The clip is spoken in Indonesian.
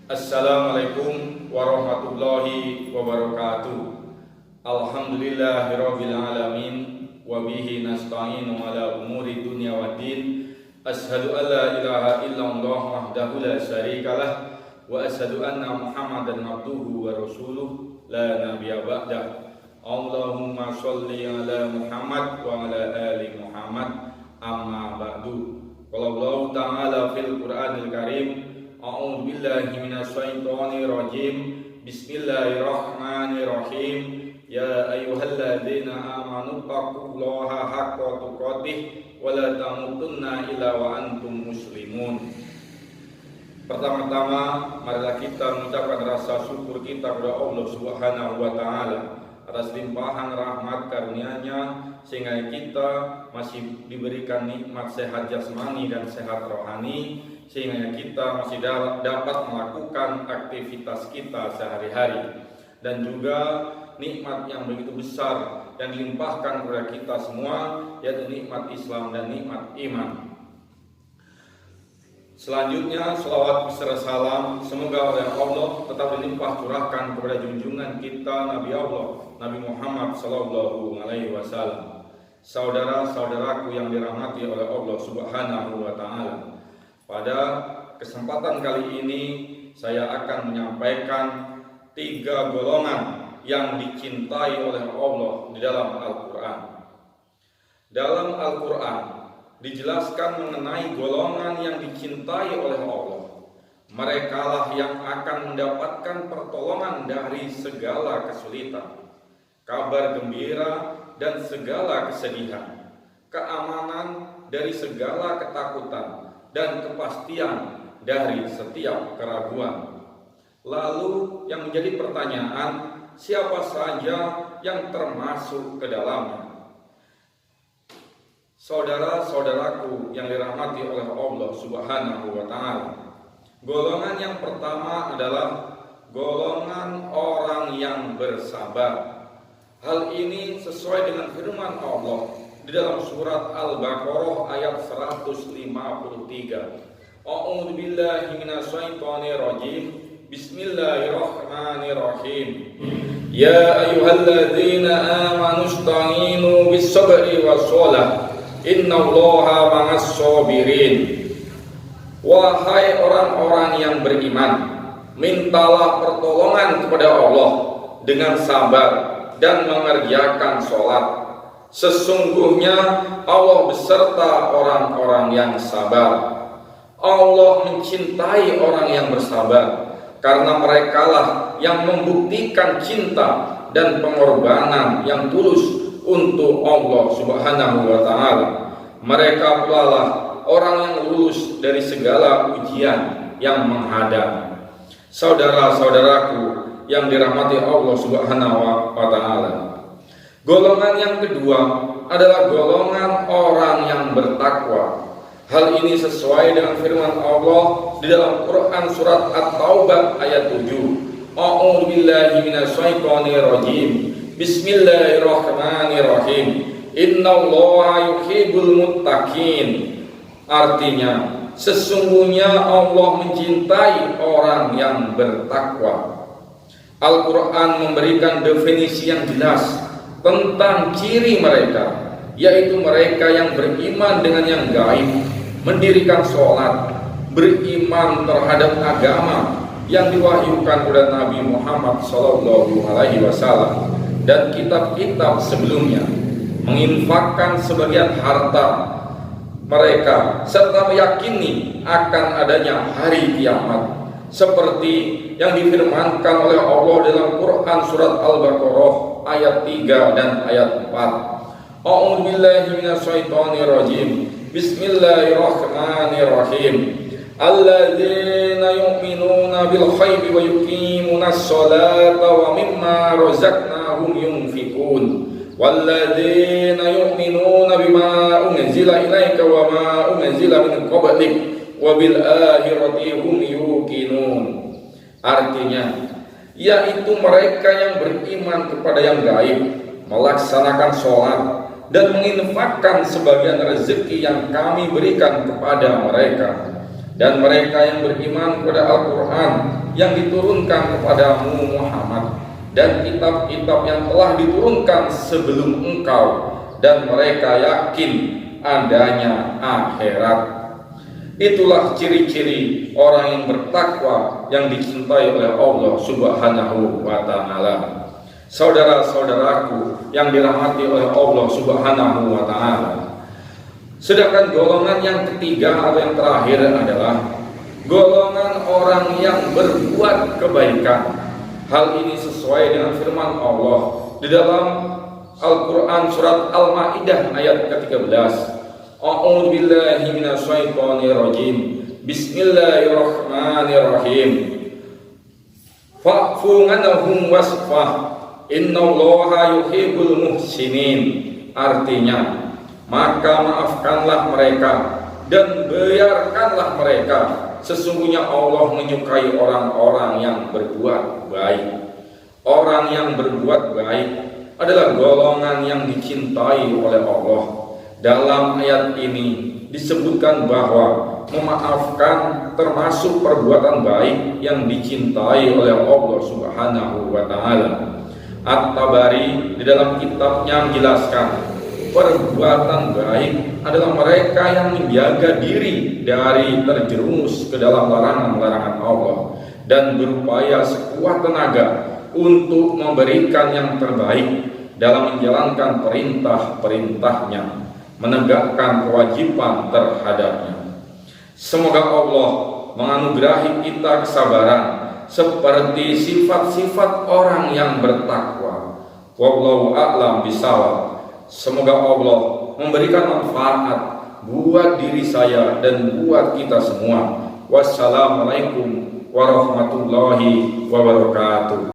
Assalamualaikum warahmatullahi wabarakatuh. Alhamdulillahirabbil alamin wa bihi nasta'inu ala umuri dunya waddin. Asyhadu an la ilaha illallah wahdahu la syarikalah wa asyhadu anna Muhammadan abduhu wa rasuluh la nabiyya ba'dah. Allahumma sholli ala Muhammad wa ala ali Muhammad amma ba'du. Qala Allah ta'ala fil Qur'anil Karim, a'udzu billahi minasyaitonir rajim. Bismillahirrahmanirrahim. Ya ayyuhalladzina amanu taqullaha haqqa tuqatih wa la tamutunna illa wa antum muslimun. Pertama-tama marilah kita mengucapkan rasa syukur kita kepada Allah Subhanahu wa taala atas limpahan rahmat karunia-Nya sehingga kita masih diberikan nikmat sehat jasmani dan sehat rohani, sehingga kita masih dapat melakukan aktivitas kita sehari-hari, dan juga nikmat yang begitu besar yang dilimpahkan kepada kita semua, yaitu nikmat Islam dan nikmat iman. Selanjutnya, salawat beserta salam semoga oleh Allah tetap dilimpah curahkan kepada junjungan kita Nabi Allah, Nabi Muhammad sallallahu alaihi wasallam. Saudara-saudaraku yang dirahmati oleh Allah Subhanahu wa taala. Pada kesempatan kali ini saya akan menyampaikan 3 golongan yang dicintai oleh Allah di dalam Al-Quran. Dalam Al-Quran dijelaskan mengenai golongan yang dicintai oleh Allah. Merekalah yang akan mendapatkan pertolongan dari segala kesulitan, kabar gembira dan segala kesedihan, keamanan dari segala ketakutan, dan kepastian dari setiap keraguan. Lalu yang menjadi pertanyaan, siapa saja yang termasuk ke dalamnya? Saudara-saudaraku yang dirahmati oleh Allah Subhanahu wa taala. Golongan yang pertama adalah golongan orang yang bersabar. Hal ini sesuai dengan firman Allah di dalam surat Al-Baqarah ayat 153. A'udzu billahi minasyaitonir rajim. Bismillahirrahmanirrahim. Ya ayyuhalladzina amanu ista'inu bis-sabri was-shalah. Innallaha ma'as sabirin. Wahai orang-orang yang beriman, mintalah pertolongan kepada Allah dengan sabar dan mengerjakan sholat. Sesungguhnya Allah beserta orang-orang yang sabar. Allah mencintai orang yang bersabar, karena merekalah yang membuktikan cinta dan pengorbanan yang tulus untuk Allah Subhanahu wa taala. Mereka pula lah orang yang lulus dari segala ujian yang menghadap. Saudara-saudaraku yang dirahmati Allah Subhanahu wa taala. Golongan yang kedua adalah golongan orang yang bertakwa. Hal ini sesuai dengan firman Allah di dalam Quran surat At-Taubah ayat 7. A'udzu billahi minasyaitonir rajim. Bismillahirrahmanirrahim. Innallaha yuhibbul muttaqin. Artinya, sesungguhnya Allah mencintai orang yang bertakwa. Al-Quran memberikan definisi yang jelas tentang ciri mereka, yaitu mereka yang beriman dengan yang gaib, mendirikan sholat, beriman terhadap agama yang diwahyukan kepada Nabi Muhammad SAW dan kitab-kitab sebelumnya, menginfakkan sebagian harta mereka serta meyakini akan adanya hari kiamat, seperti yang difirmankan oleh Allah dalam Quran surat Al-Baqarah ayat 3 dan ayat 4. A'udzu billahi minasyaitonir rajim. Bismillahirrahmanirrahim. Alladzina yu'minuna bil ghaibi wa yuqimunas sholata wa mimma razaqnahum yunfiqun. Walladzina yu'minuna bima unzila ilaika wa ma unzila min qablik wa bil akhirati hum yuqinun. Artinya, yaitu mereka yang beriman kepada yang gaib, melaksanakan sholat dan menginfakkan sebagian rezeki yang kami berikan kepada mereka. dan mereka yang beriman kepada Al-Quran yang diturunkan kepadamu Muhammad, dan kitab-kitab yang telah diturunkan sebelum engkau, dan mereka yakin adanya akhirat. Itulah ciri-ciri orang yang bertakwa yang dicintai oleh Allah Subhanahu wa Ta'ala. Saudara-saudaraku yang dirahmati oleh Allah Subhanahu wa Ta'ala, sedangkan golongan yang ketiga atau yang terakhir adalah golongan orang yang berbuat kebaikan. Hal ini sesuai dengan firman Allah di dalam Al-Quran surat Al-Ma'idah ayat ke-13. A'udzu billahi minasyaitonir rajim. Bismillahirrahmanirrahim. Fa'fu anhum wasfah. Innallaha yuhibbul muhsinin. Artinya, maka maafkanlah mereka dan biarkanlah mereka. Sesungguhnya Allah menyukai orang-orang yang berbuat baik. Orang yang berbuat baik adalah golongan yang dicintai oleh Allah. Dalam ayat ini disebutkan bahwa memaafkan termasuk perbuatan baik yang dicintai oleh Allah Subhanahu wa Ta'ala. At-Tabari di dalam kitabnya menjelaskan, perbuatan baik adalah mereka yang menjaga diri dari terjerumus ke dalam larangan-larangan Allah dan berupaya sekuat tenaga untuk memberikan yang terbaik dalam menjalankan perintah-perintahnya, menegakkan kewajiban terhadapnya. Semoga Allah menganugerahi kita kesabaran seperti sifat-sifat orang yang bertakwa. Wallahu a'lam bishawab. Semoga Allah memberikan manfaat buat diri saya dan buat kita semua. Wassalamualaikum warahmatullahi wabarakatuh.